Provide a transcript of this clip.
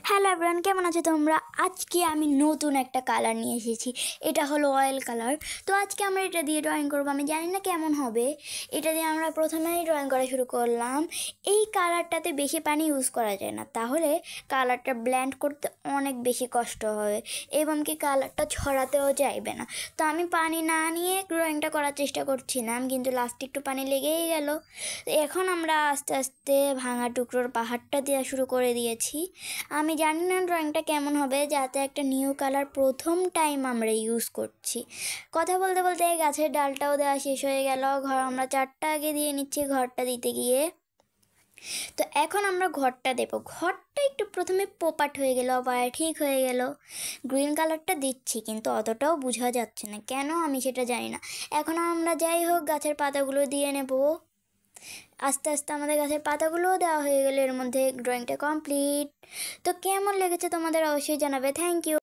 Hello everyone, কেমন আছো তোমরা? আজকে আমি নতুন একটা কালার নিয়ে এসেছি। এটা হলো অয়েল কালার। তো আজকে আমরা এটা দিয়ে ড্রয়িং করবো। আমি জানি না কেমন হবে। এটা দিয়ে আমরা প্রথমেই ড্রয়িং করা শুরু করলাম। এই কালারটাতে বেশি পানি ইউজ করা যায় না, তাহলে কালারটা ব্লেন্ড করতে অনেক বেশি কষ্ট হবে এবং কি কালারটা ছড়াতেও চাইবে না। তো আমি পানি না নিয়ে ড্রয়িংটা করার চেষ্টা করছিলাম, কিন্তু লাস্টে একটু পানি লেগেই গেল। এখন আমরা আস্তে আস্তে ভাঙা টুকরোর পাহাড়টা দেওয়া শুরু করে দিয়েছি। আমি জানি না ড্রয়িংটা কেমন হবে, যাতে একটা নিউ কালার প্রথম টাইম আমরা ইউজ করছি। কথা বলতে বলতে গাছের ডালটাও দেওয়া শেষ হয়ে গেল। আমরা চারটা আগে দিয়ে নিচ্ছি ঘরটা দিতে গিয়ে। তো এখন আমরা ঘরটা দেবো। ঘরটা একটু প্রথমে পোপাট হয়ে গেল, আবার ঠিক হয়ে গেল। গ্রিন কালারটা দিচ্ছি, কিন্তু অতটাও বোঝা যাচ্ছে না কেন, আমি সেটা জানি না। এখন আমরা যাই হোক গাছের পাতাগুলো দিয়ে নেব। আস্তে আস্তে আমাদের গাছের পাতাগুলোও দেওয়া হয়ে গেল। এর মধ্যে ড্রয়িংটা কমপ্লিট। তো কেমন লেগেছে তোমাদের অবশ্যই জানাবে। Thank you.